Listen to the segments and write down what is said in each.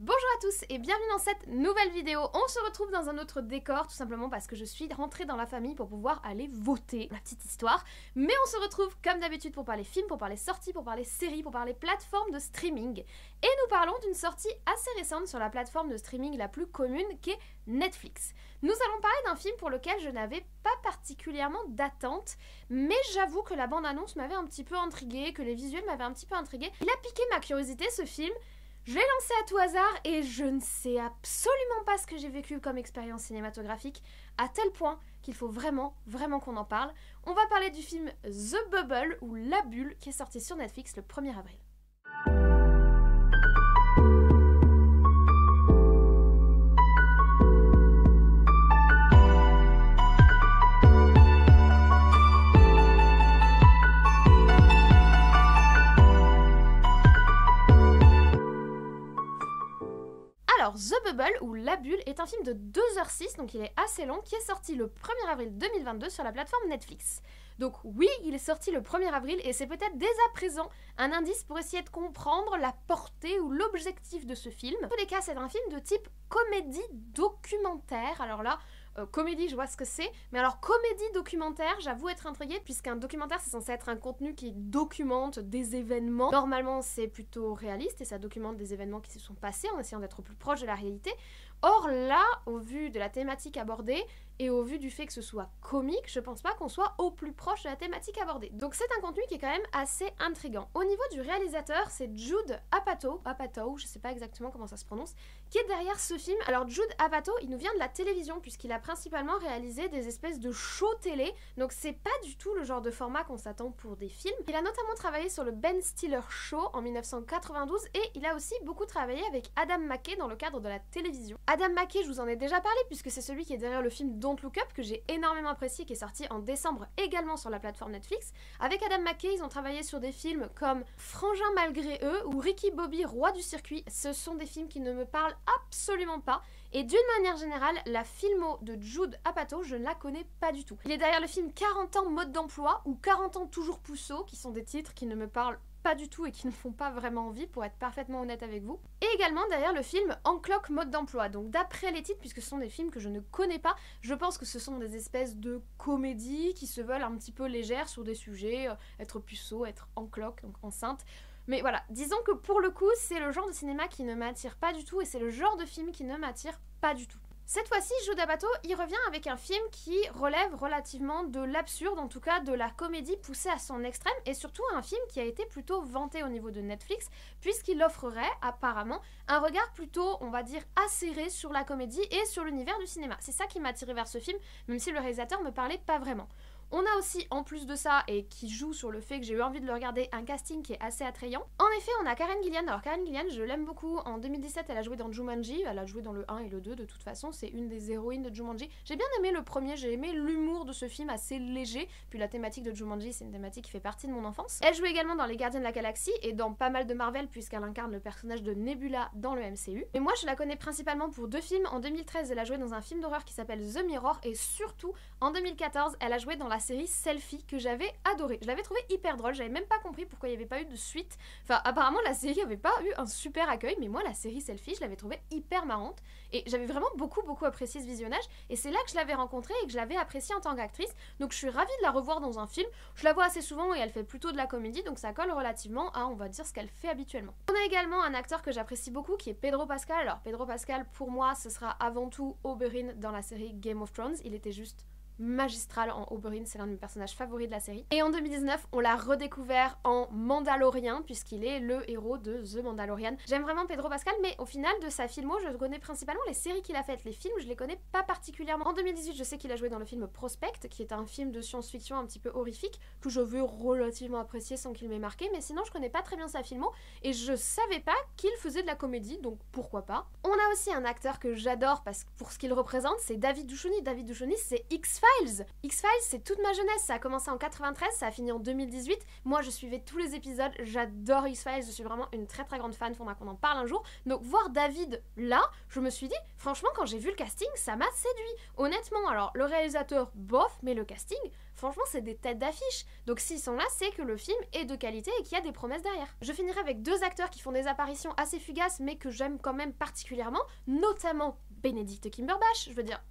Bonjour à tous et bienvenue dans cette nouvelle vidéo. On se retrouve dans un autre décor tout simplement parce que je suis rentrée dans la famille pour pouvoir aller voter, la petite histoire. Mais on se retrouve comme d'habitude pour parler films, pour parler sorties, pour parler séries, pour parler plateformes de streaming. Et nous parlons d'une sortie assez récente sur la plateforme de streaming la plus commune qu'est Netflix. Nous allons parler d'un film pour lequel je n'avais pas particulièrement d'attente, mais j'avoue que la bande-annonce m'avait un petit peu intriguée, que les visuels m'avaient un petit peu intriguée. Il a piqué ma curiosité ce film. Je l'ai lancé à tout hasard et je ne sais absolument pas ce que j'ai vécu comme expérience cinématographique, à tel point qu'il faut vraiment qu'on en parle. On va parler du film The Bubble ou La Bulle qui est sorti sur Netflix le 1er avril. Alors, The Bubble ou La Bulle est un film de 2h06, donc il est assez long, qui est sorti le 1er avril 2022 sur la plateforme Netflix. Donc oui, il est sorti le 1er avril et c'est peut-être dès à présent un indice pour essayer de comprendre la portée ou l'objectif de ce film. En tous les cas, c'est un film de type comédie documentaire. Alors là, comédie, je vois ce que c'est, mais alors comédie documentaire, j'avoue être intriguée, puisqu'un documentaire c'est censé être un contenu qui documente des événements. Normalement c'est plutôt réaliste et ça documente des événements qui se sont passés en essayant d'être au plus proche de la réalité. Or là, au vu de la thématique abordée et au vu du fait que ce soit comique, je pense pas qu'on soit au plus proche de la thématique abordée. Donc c'est un contenu qui est quand même assez intriguant. Au niveau du réalisateur, c'est Judd Apatow, je sais pas exactement comment ça se prononce, qui est derrière ce film. Alors Judd Apatow, il nous vient de la télévision puisqu'il a principalement réalisé des espèces de shows télé, donc c'est pas du tout le genre de format qu'on s'attend pour des films. Il a notamment travaillé sur le Ben Stiller Show en 1992 et il a aussi beaucoup travaillé avec Adam McKay dans le cadre de la télévision. Adam McKay, je vous en ai déjà parlé puisque c'est celui qui est derrière le film Don't Look Up que j'ai énormément apprécié, qui est sorti en décembre également sur la plateforme Netflix. Avec Adam McKay, ils ont travaillé sur des films comme Frangin malgré eux ou Ricky Bobby, roi du circuit. Ce sont des films qui ne me parlent absolument pas. Et d'une manière générale, la filmo de Judd Apatow, je ne la connais pas du tout. Il est derrière le film 40 ans mode d'emploi ou 40 ans toujours puceau, qui sont des titres qui ne me parlent pas du tout et qui ne font pas vraiment envie, pour être parfaitement honnête avec vous. Et également derrière le film En cloque mode d'emploi. Donc d'après les titres, puisque ce sont des films que je ne connais pas, je pense que ce sont des espèces de comédies qui se veulent un petit peu légères sur des sujets, être puceau, être en cloque, donc enceinte. Mais voilà, disons que pour le coup, c'est le genre de cinéma qui ne m'attire pas du tout et c'est le genre de film qui ne m'attire pas du tout. Cette fois-ci, Judd Apatow, il revient avec un film qui relève relativement de l'absurde, en tout cas de la comédie poussée à son extrême, et surtout un film qui a été plutôt vanté au niveau de Netflix, puisqu'il offrerait apparemment un regard plutôt, on va dire, acéré sur la comédie et sur l'univers du cinéma. C'est ça qui m'a attiré vers ce film, même si le réalisateur me parlait pas vraiment. On a aussi, en plus de ça, et qui joue sur le fait que j'ai eu envie de le regarder, un casting qui est assez attrayant. En effet, on a Karen Gillan. Alors Karen Gillan, je l'aime beaucoup. En 2017, elle a joué dans Jumanji. Elle a joué dans le 1 et le 2, de toute façon. C'est une des héroïnes de Jumanji. J'ai bien aimé le premier, j'ai aimé l'humour de ce film assez léger. Puis la thématique de Jumanji, c'est une thématique qui fait partie de mon enfance. Elle joue également dans Les Gardiens de la Galaxie et dans pas mal de Marvel, puisqu'elle incarne le personnage de Nebula dans le MCU. Et moi, je la connais principalement pour deux films. En 2013, elle a joué dans un film d'horreur qui s'appelle The Mirror. Et surtout, en 2014, elle a joué dans la série Selfie, que j'avais adoré. Je l'avais trouvé hyper drôle, j'avais même pas compris pourquoi il n'y avait pas eu de suite. Enfin, apparemment la série avait pas eu un super accueil, mais moi la série Selfie, je l'avais trouvée hyper marrante et j'avais vraiment beaucoup apprécié ce visionnage et c'est là que je l'avais rencontrée et que je l'avais appréciée en tant qu'actrice. Donc je suis ravie de la revoir dans un film. Je la vois assez souvent et elle fait plutôt de la comédie, donc ça colle relativement à, on va dire, ce qu'elle fait habituellement. On a également un acteur que j'apprécie beaucoup qui est Pedro Pascal. Alors Pedro Pascal, pour moi, ce sera avant tout Oberyn dans la série Game of Thrones. Il était juste magistral en Oberyn, c'est l'un de mes personnages favoris de la série. Et en 2019, on l'a redécouvert en Mandalorian, puisqu'il est le héros de The Mandalorian. J'aime vraiment Pedro Pascal, mais au final de sa filmo, je connais principalement les séries qu'il a faites. Les films, je les connais pas particulièrement. En 2018, je sais qu'il a joué dans le film Prospect, qui est un film de science-fiction un petit peu horrifique, que je veux relativement apprécier sans qu'il m'ait marqué, mais sinon je connais pas très bien sa filmo, et je savais pas qu'il faisait de la comédie, donc pourquoi pas. On a aussi un acteur que j'adore, parce que pour ce qu'il représente, c'est David Duchovny. David Duchovny, c'est X-Files. X-Files. X-Files, c'est toute ma jeunesse, ça a commencé en 93, ça a fini en 2018. Moi, je suivais tous les épisodes, j'adore X-Files, je suis vraiment une très très grande fan, faudra qu'on en parle un jour. Donc voir David là, je me suis dit, franchement, quand j'ai vu le casting, ça m'a séduit. Honnêtement, alors le réalisateur, bof, mais le casting, franchement, c'est des têtes d'affiche. Donc s'ils sont là, c'est que le film est de qualité et qu'il y a des promesses derrière. Je finirai avec deux acteurs qui font des apparitions assez fugaces, mais que j'aime quand même particulièrement, notamment Benedict Cumberbatch, je veux dire,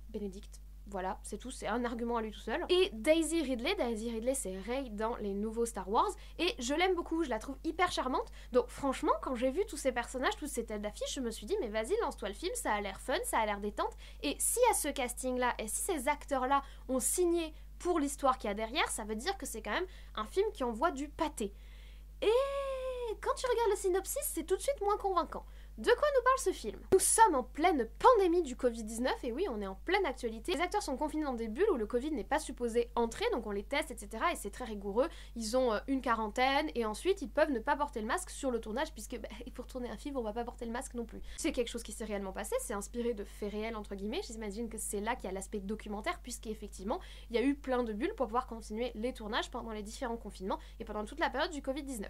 Benedict. Voilà, c'est tout, c'est un argument à lui tout seul. Et Daisy Ridley. Daisy Ridley, c'est Rey dans les nouveaux Star Wars. Et je l'aime beaucoup, je la trouve hyper charmante. Donc franchement, quand j'ai vu tous ces personnages, toutes ces têtes d'affiche, je me suis dit, mais vas-y, lance-toi le film, ça a l'air fun, ça a l'air détente. Et si à ce casting-là, et si ces acteurs-là ont signé pour l'histoire qu'il y a derrière, ça veut dire que c'est quand même un film qui envoie du pâté. Et quand tu regardes le synopsis, c'est tout de suite moins convaincant. De quoi nous parle ce film? Nous sommes en pleine pandémie du Covid-19, et oui, on est en pleine actualité. Les acteurs sont confinés dans des bulles où le Covid n'est pas supposé entrer, donc on les teste, etc. Et c'est très rigoureux. Ils ont une quarantaine, et ensuite ils peuvent ne pas porter le masque sur le tournage, puisque pour tourner un film, on va pas porter le masque non plus. C'est quelque chose qui s'est réellement passé, c'est inspiré de faits réels, entre guillemets. J'imagine que c'est là qu'il y a l'aspect documentaire, puisqu'effectivement, il y a eu plein de bulles pour pouvoir continuer les tournages pendant les différents confinements, et pendant toute la période du Covid-19.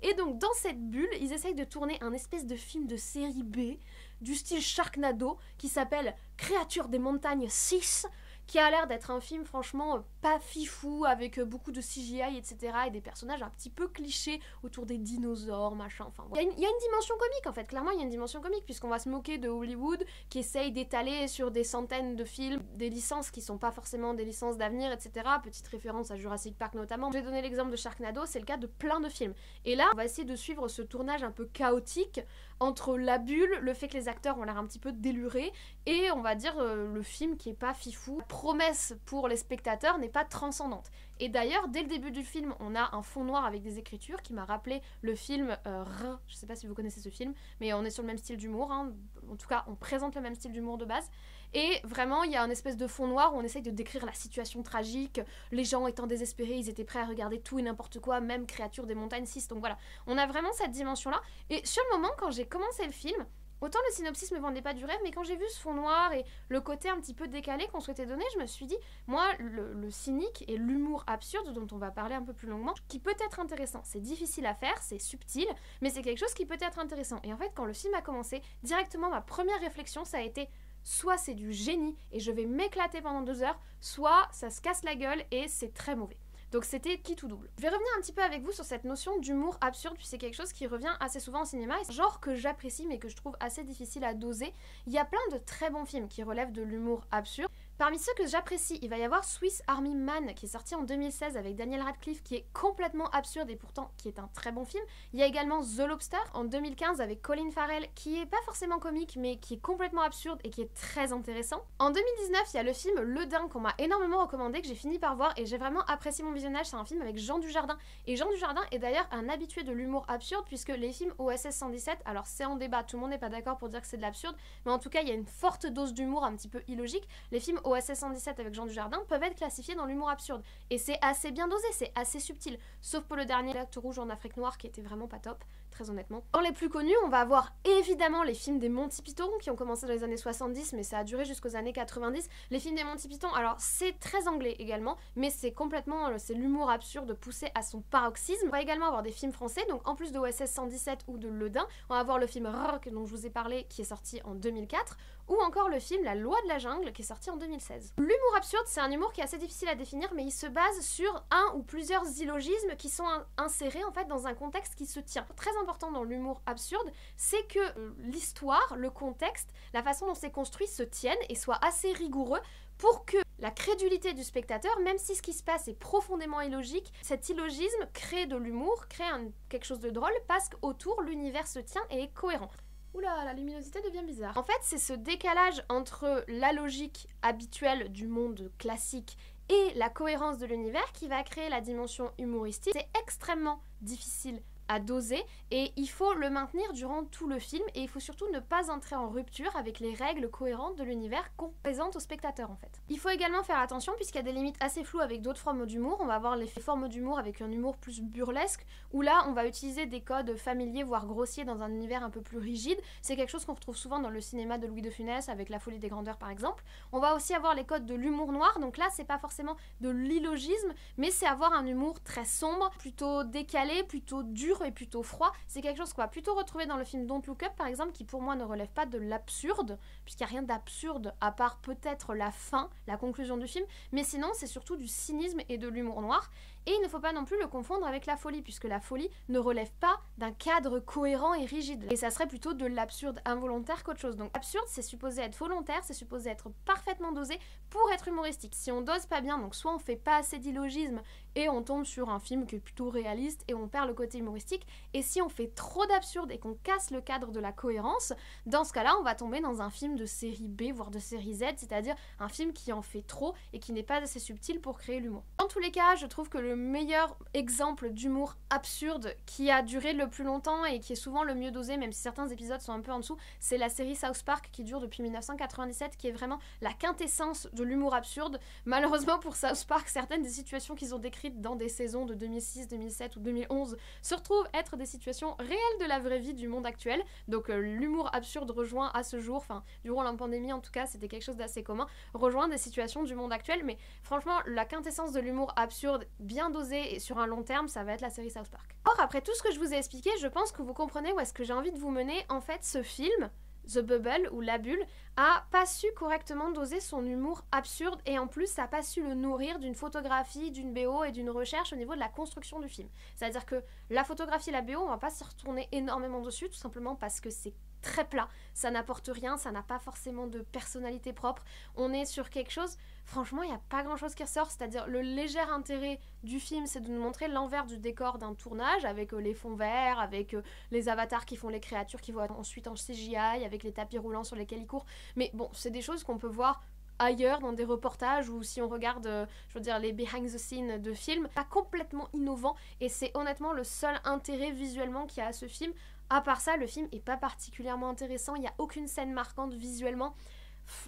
Et donc dans cette bulle, ils essayent de tourner un espèce de film de série B du style Sharknado qui s'appelle Créatures des montagnes 6, qui a l'air d'être un film franchement pas fifou avec beaucoup de CGI, etc. et des personnages un petit peu clichés autour des dinosaures, machin, enfin voilà. Il y a une dimension comique en fait, clairement il y a une dimension comique puisqu'on va se moquer de Hollywood qui essaye d'étaler sur des centaines de films des licences qui sont pas forcément des licences d'avenir, etc. Petite référence à Jurassic Park notamment. Je vais donner l'exemple de Sharknado, c'est le cas de plein de films. Et là, on va essayer de suivre ce tournage un peu chaotique entre la bulle, le fait que les acteurs ont l'air un petit peu délurés, et on va dire le film qui est pas fifou. La promesse pour les spectateurs n'est pas transcendante. Et d'ailleurs, dès le début du film, on a un fond noir avec des écritures qui m'a rappelé le film R. Je sais pas si vous connaissez ce film, mais on est sur le même style d'humour, hein. En tout cas, on présente le même style d'humour de base. Et vraiment, il y a un espèce de fond noir où on essaye de décrire la situation tragique, les gens étant désespérés, ils étaient prêts à regarder tout et n'importe quoi, même Créatures des montagnes 6. Donc voilà, on a vraiment cette dimension-là. Et sur le moment, quand j'ai commencé le film, autant le synopsis me vendait pas du rêve, mais quand j'ai vu ce fond noir et le côté un petit peu décalé qu'on souhaitait donner, je me suis dit, moi, le cynique et l'humour absurde dont on va parler un peu plus longuement, qui peut être intéressant. C'est difficile à faire, c'est subtil, mais c'est quelque chose qui peut être intéressant. Et en fait, quand le film a commencé, directement, ma première réflexion, ça a été, soit c'est du génie et je vais m'éclater pendant 2 heures, soit ça se casse la gueule et c'est très mauvais. Donc c'était quitte ou double. Je vais revenir un petit peu avec vous sur cette notion d'humour absurde, puis c'est quelque chose qui revient assez souvent au cinéma, et c'est un genre que j'apprécie mais que je trouve assez difficile à doser. Il y a plein de très bons films qui relèvent de l'humour absurde. Parmi ceux que j'apprécie, il va y avoir Swiss Army Man qui est sorti en 2016 avec Daniel Radcliffe, qui est complètement absurde et pourtant qui est un très bon film. Il y a également The Lobster en 2015 avec Colin Farrell, qui est pas forcément comique mais qui est complètement absurde et qui est très intéressant. En 2019, il y a le film Le Dain qu'on m'a énormément recommandé, que j'ai fini par voir et j'ai vraiment apprécié mon visionnage. C'est un film avec Jean Dujardin. Et Jean Dujardin est d'ailleurs un habitué de l'humour absurde, puisque les films OSS 117, alors c'est en débat, tout le monde n'est pas d'accord pour dire que c'est de l'absurde, mais en tout cas il y a une forte dose d'humour un petit peu illogique. Les films OSS 117 avec Jean Dujardin peuvent être classifiés dans l'humour absurde. Et c'est assez bien dosé, c'est assez subtil. Sauf pour le dernier, L'acte rouge en Afrique noire, qui était vraiment pas top, très honnêtement. Dans les plus connus, on va avoir évidemment les films des Monty Python, qui ont commencé dans les années 70, mais ça a duré jusqu'aux années 90. Les films des Monty Python, alors c'est très anglais également, mais c'est complètement, c'est l'humour absurde poussé à son paroxysme. On va également avoir des films français, donc en plus de OSS 117 ou de Le Dain, on va avoir le film Rock, dont je vous ai parlé, qui est sorti en 2004, ou encore le film La Loi de la jungle, qui est sorti en 2016. L'humour absurde, c'est un humour qui est assez difficile à définir, mais il se base sur un ou plusieurs syllogismes qui sont insérés en fait dans un contexte qui se tient. Très important dans l'humour absurde, c'est que l'histoire, le contexte, la façon dont c'est construit se tiennent et soient assez rigoureux pour que la crédulité du spectateur, même si ce qui se passe est profondément illogique, cet illogisme crée de l'humour, crée quelque chose de drôle, parce qu'autour, l'univers se tient et est cohérent. Oula, la luminosité devient bizarre. En fait, c'est ce décalage entre la logique habituelle du monde classique et la cohérence de l'univers qui va créer la dimension humoristique. C'est extrêmement difficile à à doser et il faut le maintenir durant tout le film et il faut surtout ne pas entrer en rupture avec les règles cohérentes de l'univers qu'on présente au spectateur en fait. Il faut également faire attention puisqu'il y a des limites assez floues avec d'autres formes d'humour. On va avoir les formes d'humour avec un humour plus burlesque où là on va utiliser des codes familiers voire grossiers dans un univers un peu plus rigide. C'est quelque chose qu'on retrouve souvent dans le cinéma de Louis de Funès avec La Folie des Grandeurs par exemple. On va aussi avoir les codes de l'humour noir, donc là c'est pas forcément de l'illogisme mais c'est avoir un humour très sombre, plutôt décalé, plutôt dur et plutôt froid. C'est quelque chose qu'on va plutôt retrouver dans le film Don't Look Up par exemple qui pour moi ne relève pas de l'absurde puisqu'il n'y a rien d'absurde à part peut-être la fin, la conclusion du film, mais sinon c'est surtout du cynisme et de l'humour noir. Et il ne faut pas non plus le confondre avec la folie, puisque la folie ne relève pas d'un cadre cohérent et rigide. Et ça serait plutôt de l'absurde involontaire qu'autre chose. Donc absurde, c'est supposé être volontaire, c'est supposé être parfaitement dosé pour être humoristique. Si on dose pas bien, donc soit on fait pas assez d'illogisme et on tombe sur un film qui est plutôt réaliste et on perd le côté humoristique, et si on fait trop d'absurde et qu'on casse le cadre de la cohérence, dans ce cas-là, on va tomber dans un film de série B, voire de série Z, c'est-à-dire un film qui en fait trop et qui n'est pas assez subtil pour créer l'humour. Dans tous les cas, je trouve que le meilleur exemple d'humour absurde qui a duré le plus longtemps et qui est souvent le mieux dosé, même si certains épisodes sont un peu en dessous, c'est la série South Park qui dure depuis 1997, qui est vraiment la quintessence de l'humour absurde. Malheureusement pour South Park, certaines des situations qu'ils ont décrites dans des saisons de 2006, 2007 ou 2011 se retrouvent être des situations réelles de la vraie vie du monde actuel. Donc l'humour absurde rejoint à ce jour, enfin durant la pandémie en tout cas, c'était quelque chose d'assez commun, rejoint des situations du monde actuel, mais franchement la quintessence de l'humour absurde bien dosé et sur un long terme, ça va être la série South Park. Or, après tout ce que je vous ai expliqué, je pense que vous comprenez où est-ce que j'ai envie de vous mener. En fait, ce film, The Bubble ou La Bulle, a pas su correctement doser son humour absurde et en plus, ça a pas su le nourrir d'une photographie, d'une BO et d'une recherche au niveau de la construction du film. C'est-à-dire que la photographie et la BO, on va pas se retourner énormément dessus, tout simplement parce que c'est très plat, ça n'apporte rien, ça n'a pas forcément de personnalité propre. On est sur quelque chose, franchement, il n'y a pas grand-chose qui ressort, c'est-à-dire le léger intérêt du film, c'est de nous montrer l'envers du décor d'un tournage, avec les fonds verts, avec les avatars qui font les créatures qui vont être ensuite en CGI, avec les tapis roulants sur lesquels ils courent. Mais bon, c'est des choses qu'on peut voir ailleurs dans des reportages ou si on regarde je veux dire les behind the scenes de films, pas complètement innovant et c'est honnêtement le seul intérêt visuellement qu'il y a à ce film. À part ça, le film est pas particulièrement intéressant, il n'y a aucune scène marquante visuellement.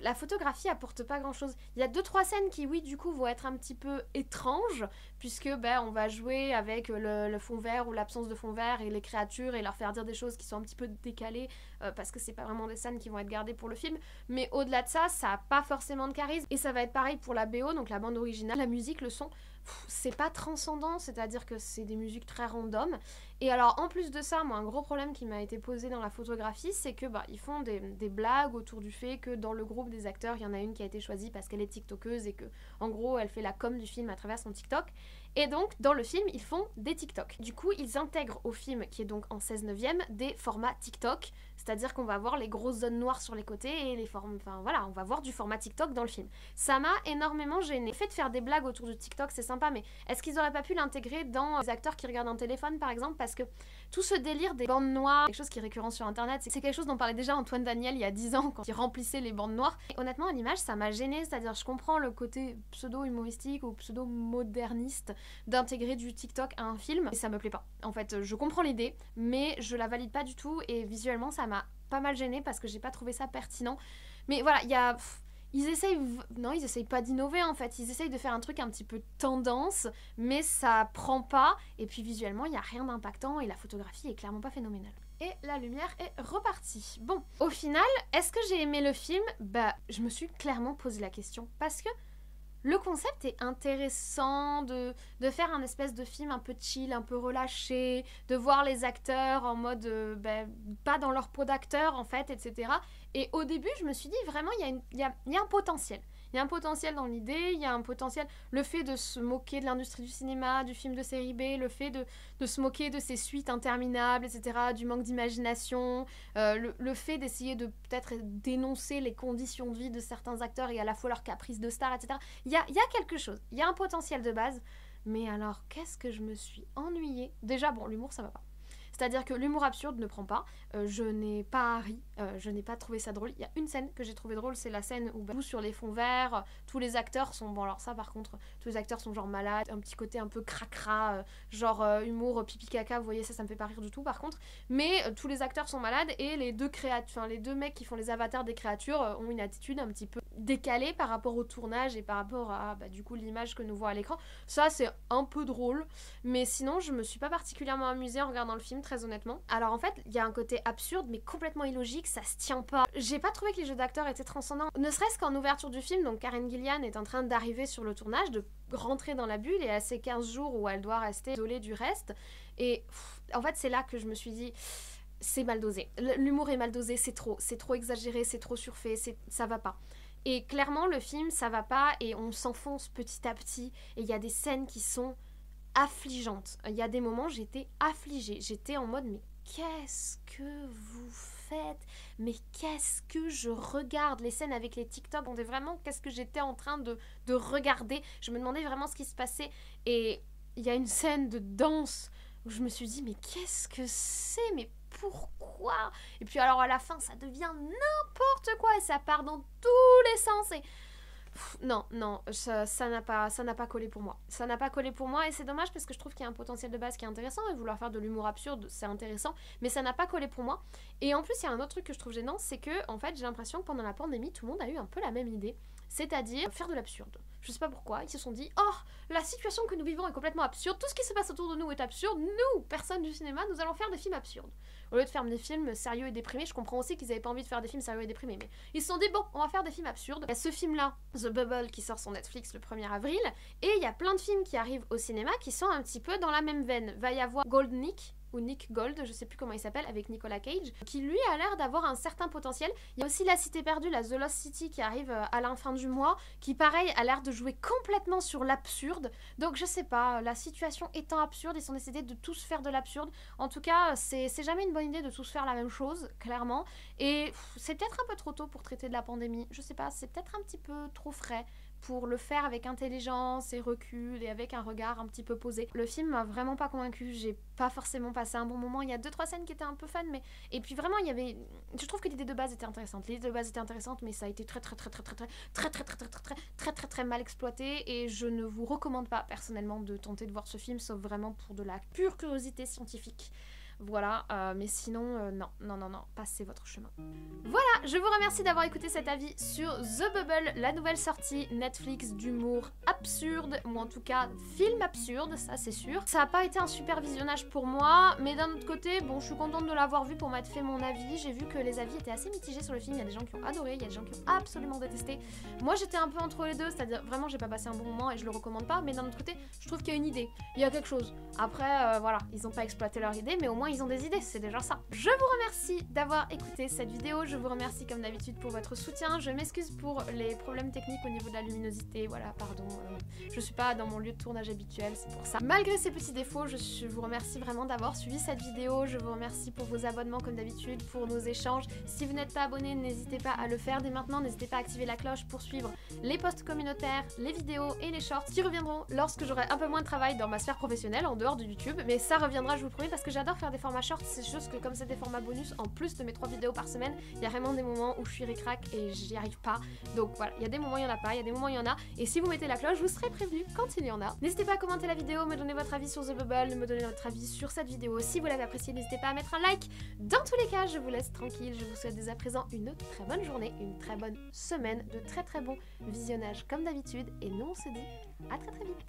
La photographie apporte pas grand chose. Il y a 2-3 scènes qui, oui, du coup, vont être un petit peu étranges, puisque on va jouer avec le fond vert ou l'absence de fond vert et les créatures et leur faire dire des choses qui sont un petit peu décalées, parce que c'est pas vraiment des scènes qui vont être gardées pour le film. Mais au-delà de ça, ça a pas forcément de charisme. Et ça va être pareil pour la BO, donc la bande originale, la musique, le son. C'est pas transcendant, c'est-à-dire que c'est des musiques très random. Et alors en plus de ça, moi un gros problème qui m'a été posé dans la photographie, c'est que ils font des blagues autour du fait que dans le groupe des acteurs, il y en a une qui a été choisie parce qu'elle est tiktokeuse et que en gros elle fait la com du film à travers son TikTok. Et donc dans le film, ils font des TikTok. Du coup, ils intègrent au film, qui est donc en 16/9, des formats TikTok. C'est-à-dire qu'on va voir les grosses zones noires sur les côtés et les formes... Enfin voilà, on va voir du format TikTok dans le film. Ça m'a énormément gênée. Le fait de faire des blagues autour du TikTok, c'est sympa, mais est-ce qu'ils auraient pas pu l'intégrer dans les acteurs qui regardent un téléphone, par exemple? Parce que tout ce délire des bandes noires, quelque chose qui est récurrent sur Internet, c'est quelque chose dont parlait déjà Antoine Daniel il y a 10 ans, quand il remplissait les bandes noires. Et honnêtement, à l'image, ça m'a gênée. C'est-à-dire, je comprends le côté pseudo-humoristique ou pseudo-moderniste d'intégrer du TikTok à un film, et ça me plaît pas. En fait, je comprends l'idée, mais je la valide pas du tout, et visuellement, ça m'a pas mal gênée parce que j'ai pas trouvé ça pertinent. Mais voilà, il y a... Ils essayent pas d'innover en fait, ils essayent de faire un truc un petit peu tendance, mais ça prend pas, et puis visuellement il y a rien d'impactant et la photographie est clairement pas phénoménale. Et la lumière est repartie. Bon, au final, est-ce que j'ai aimé le film? Je me suis clairement posé la question, parce que le concept est intéressant de faire un espèce de film un peu chill, un peu relâché, de voir les acteurs en mode pas dans leur peau d'acteur en fait, etc. Et au début, je me suis dit vraiment, il y a un potentiel. Il y a un potentiel dans l'idée, il y a un potentiel... Le fait de se moquer de l'industrie du cinéma, du film de série B, le fait de se moquer de ces suites interminables, etc., du manque d'imagination, le fait d'essayer de peut-être dénoncer les conditions de vie de certains acteurs et à la fois leurs caprices de stars, etc. Il y a quelque chose, il y a un potentiel de base, mais alors qu'est-ce que je me suis ennuyée. Déjà, bon, l'humour, ça va pas. C'est-à-dire que l'humour absurde ne prend pas. Je n'ai pas ri, je n'ai pas trouvé ça drôle. Il y a une scène que j'ai trouvé drôle, c'est la scène où tout sur les fonds verts, tous les acteurs sont... Bon alors ça par contre, tous les acteurs sont genre malades, un petit côté un peu cracra, genre humour pipi caca, vous voyez ça me fait pas rire du tout par contre. Mais tous les acteurs sont malades et les deux mecs qui font les avatars des créatures ont une attitude un petit peu décalée par rapport au tournage et par rapport à du coup l'image que nous voit à l'écran. Ça c'est un peu drôle, mais sinon je me suis pas particulièrement amusée en regardant le film, très honnêtement. Alors en fait il y a un côté absurde mais complètement illogique, ça se tient pas. J'ai pas trouvé que les jeux d'acteurs étaient transcendants, ne serait-ce qu'en ouverture du film. Donc Karen Gillan est en train d'arriver sur le tournage, de rentrer dans la bulle et à ces 15 jours où elle doit rester isolée du reste, et en fait c'est là que je me suis dit c'est mal dosé, l'humour est mal dosé, c'est trop exagéré, c'est trop surfait, ça va pas. Et clairement le film ça va pas et on s'enfonce petit à petit et il y a des scènes qui sont affligeantes. Il y a des moments j'étais affligée, j'étais en mode mais qu'est-ce que vous faites? Mais qu'est-ce que je regarde? Les scènes avec les TikTok, on dit vraiment qu'est-ce que j'étais en train de regarder. Je me demandais vraiment ce qui se passait. Et il y a une scène de danse où je me suis dit mais qu'est-ce que c'est? Mais pourquoi? Et puis alors à la fin ça devient n'importe quoi et ça part dans tous les sens et... Non, ça n'a pas collé pour moi. Ça n'a pas collé pour moi et c'est dommage parce que je trouve qu'il y a un potentiel de base qui est intéressant et vouloir faire de l'humour absurde, c'est intéressant, mais ça n'a pas collé pour moi. Et en plus, il y a un autre truc que je trouve gênant, c'est que en fait, j'ai l'impression que pendant la pandémie, tout le monde a eu un peu la même idée, c'est-à-dire faire de l'absurde. Je sais pas pourquoi, ils se sont dit « Oh, la situation que nous vivons est complètement absurde, tout ce qui se passe autour de nous est absurde, nous, personne du cinéma, nous allons faire des films absurdes. » Au lieu de faire des films sérieux et déprimés, je comprends aussi qu'ils avaient pas envie de faire des films sérieux et déprimés, mais ils se sont dit « Bon, on va faire des films absurdes. » Il y a ce film-là, The Bubble, qui sort sur Netflix le 1er avril, et il y a plein de films qui arrivent au cinéma qui sont un petit peu dans la même veine. Va y avoir Gold Nick, ou Nick Gold, je sais plus comment il s'appelle, avec Nicolas Cage, qui lui a l'air d'avoir un certain potentiel. Il y a aussi La Cité Perdue, la The Lost City, qui arrive à la fin du mois, qui pareil a l'air de jouer complètement sur l'absurde. Donc je sais pas, la situation étant absurde, ils ont décidé de tous faire de l'absurde. En tout cas, c'est jamais une bonne idée de tous faire la même chose, clairement. Et c'est peut-être un peu trop tôt pour traiter de la pandémie, je sais pas, c'est peut-être un petit peu trop frais pour le faire avec intelligence et recul et avec un regard un petit peu posé. Le film m'a vraiment pas convaincue, j'ai pas forcément passé un bon moment. Il y a 2-3 scènes qui étaient un peu fun, mais... Et puis vraiment, il y avait... Je trouve que l'idée de base était intéressante. L'idée de base était intéressante, mais ça a été très mal exploité et je ne vous recommande pas personnellement de tenter de voir ce film, sauf vraiment pour de la pure curiosité scientifique. Voilà, mais sinon, non, passez votre chemin. Voilà, je vous remercie d'avoir écouté cet avis sur The Bubble, la nouvelle sortie Netflix d'humour absurde, ou en tout cas film absurde, ça c'est sûr. Ça n'a pas été un super visionnage pour moi, mais d'un autre côté, bon, je suis contente de l'avoir vu pour m'être fait mon avis. J'ai vu que les avis étaient assez mitigés sur le film, il y a des gens qui ont adoré, il y a des gens qui ont absolument détesté. Moi j'étais un peu entre les deux, c'est-à-dire vraiment j'ai pas passé un bon moment et je le recommande pas, mais d'un autre côté, je trouve qu'il y a une idée, il y a quelque chose. Après, voilà, ils n'ont pas exploité leur idée, mais au moins ils ont des idées, c'est déjà ça. Je vous remercie d'avoir écouté cette vidéo, je vous remercie comme d'habitude pour votre soutien, je m'excuse pour les problèmes techniques au niveau de la luminosité, voilà, pardon, je suis pas dans mon lieu de tournage habituel, c'est pour ça. Malgré ces petits défauts, je vous remercie vraiment d'avoir suivi cette vidéo, je vous remercie pour vos abonnements comme d'habitude, pour nos échanges. Si vous n'êtes pas abonné, n'hésitez pas à le faire dès maintenant, n'hésitez pas à activer la cloche pour suivre les posts communautaires, les vidéos et les shorts qui reviendront lorsque j'aurai un peu moins de travail dans ma sphère professionnelle en dehors de YouTube, mais ça reviendra, je vous le promets, parce que j'adore faire des formats shorts. C'est juste que comme c'est des formats bonus, en plus de mes 3 vidéos par semaine, il y a vraiment des moments où je suis ric-rac et j'y arrive pas. Donc voilà, il y a des moments il y en a pas, il y a des moments il y en a, et si vous mettez la cloche, vous serez prévenu quand il y en a. N'hésitez pas à commenter la vidéo, me donner votre avis sur The Bubble, me donner votre avis sur cette vidéo. Si vous l'avez appréciée, n'hésitez pas à mettre un like. Dans tous les cas, je vous laisse tranquille, je vous souhaite dès à présent une très bonne journée, une très bonne semaine, de très bons visionnages comme d'habitude, et nous on se dit à très vite.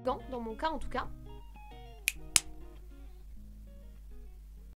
Dans mon cas en tout cas,